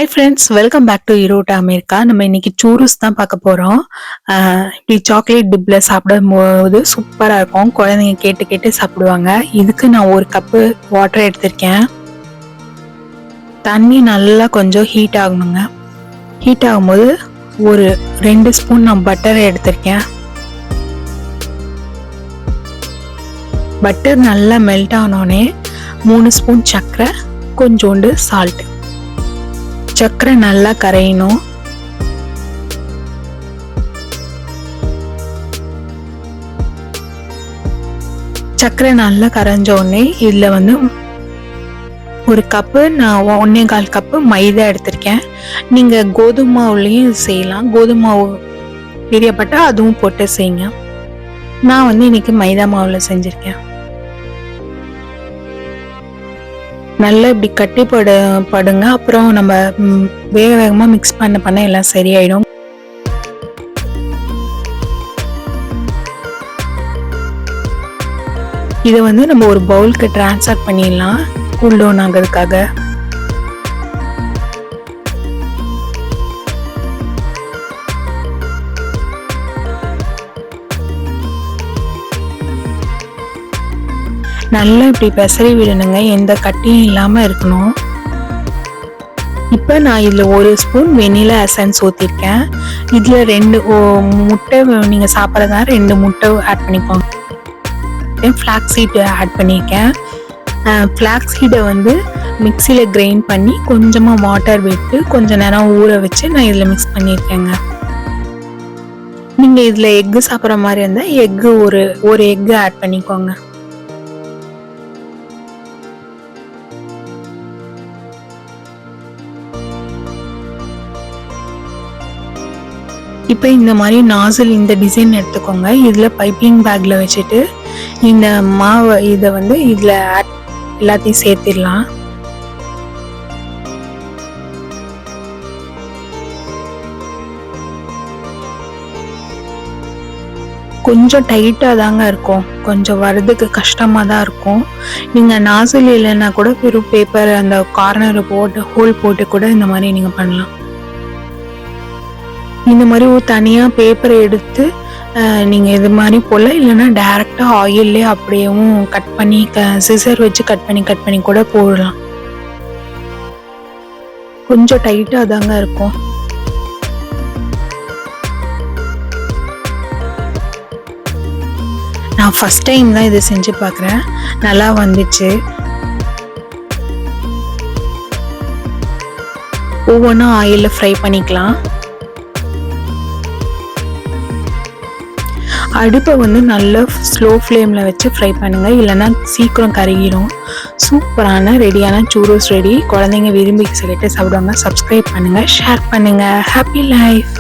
Hi friends, welcome back to ஈரோட்டா America. நம்ம இன்னைக்கு சூருஸ் தான் பார்க்க போகிறோம். இப்படி சாக்லேட் டிப்பில் சாப்பிடும்போது சூப்பராக இருக்கும். குழந்தைங்க கேட்டு கேட்டு சாப்பிடுவாங்க. இதுக்கு நான் ஒரு கப்பு வாட்டர் எடுத்திருக்கேன். தண்ணி நல்லா கொஞ்சம் ஹீட் ஆகணுங்க. ஹீட் ஆகும்போது ஒரு 2 ஸ்பூன் நான் பட்டரை எடுத்திருக்கேன். பட்டர் நல்லா மெல்ட் ஆனோடனே 3 ஸ்பூன் சர்க்கரை, கொஞ்சோண்டு சால்ட். சர்க்கரை நல்லா கரையணும். சர்க்கரை நல்லா கரைஞ்ச உடனே இதுல ஒரு கப்பு நான் 1.25 கப்பு மைதா எடுத்திருக்கேன். நீங்க கோதுமை மாவுலையும் செய்யலாம். கோதுமை மாவு பிரியப்பட்டா அதுவும் போட்டு செய்யுங்க. நான் இன்னைக்கு மைதா மாவுல செஞ்சிருக்கேன். நல்லா இப்படி கட்டி படுங்க. அப்புறம் நம்ம வேகமா மிக்ஸ் பண்ண எல்லாம் சரியாயிடும். இதை நம்ம ஒரு பவுலுக்கு டிரான்ஸ்ஃபர் பண்ணிடலாம் கூல் டவுன் ஆகிறதுக்காக. நல்லா இப்படி பெசரி விடணுங்க. எந்த கட்டியும் இல்லாம இருக்கணும். இப்ப நான் இதுல 1 ஸ்பூன் வெனிலா எசன்ஸ் ஊத்திருக்கேன். இதுல 2 முட்டை, நீங்க சாப்பிட்றதா 2 முட்டை ஆட் பண்ணிக்கோங்க. ஃபிளாக்ஸ் சீட் ஆட் பண்ணியிருக்கேன். ஃபிளாக்ஸ் சீடை மிக்சியில கிரைண்ட் பண்ணி கொஞ்சமா வாட்டர் விட்டு கொஞ்ச நேரம் ஊற வச்சு நான் இதுல மிக்ஸ் பண்ணியிருக்கேங்க. நீங்க இதுல எக்கு சாப்பிட்ற மாதிரி இருந்தா எக்கு ஒரு எக்கு ஆட் பண்ணிக்கோங்க. இப்போ இந்த மாதிரி நாசில் இந்த டிசைன் எடுத்துக்கோங்க. இதில் பைப்பிங் பேக்கில் வச்சுட்டு இந்த மாவை இதை இதில் எல்லாத்தையும் சேர்த்திடலாம். கொஞ்சம் டைட்டாக தாங்க இருக்கும். கொஞ்சம் வர்றதுக்கு கஷ்டமாக தான் இருக்கும். நீங்கள் நாசில் இல்லைன்னா கூட வெறும் பேப்பர் அந்த கார்னரை போட்டு ஹோல் போட்டு கூட இந்த மாதிரி நீங்கள் பண்ணலாம். இந்த மாதிரி ஒரு தனியாக பேப்பரை எடுத்து நீங்கள் இது மாதிரி போடலாம். இல்லைன்னா டைரெக்டாக ஆயிலே அப்படியேவும் கட் பண்ணி சிசர் வச்சு கட் பண்ணி கூட போடலாம். கொஞ்சம் டைட்டாக தாங்க இருக்கும். நான் ஃபர்ஸ்ட் டைம் தான் இதை செஞ்சு பார்க்குறேன். நல்லா வந்துச்சு. ஒவ்வொன்றும் ஆயிலில் ஃப்ரை பண்ணிக்கலாம். அடுப்பை நல்லா ஸ்லோ ஃப்ளேமில் வச்சு ஃப்ரை பண்ணுங்கள். இல்லைன்னா சீக்கிரம் கருகிடும். சூப்பரான ரெடியான சூரோஸ் ரெடி. குழந்தைங்க விரும்பி சொல்லிட்டு சாப்பிடுவாங்க. சப்ஸ்கிரைப் பண்ணுங்கள், ஷேர் பண்ணுங்கள். Happy life.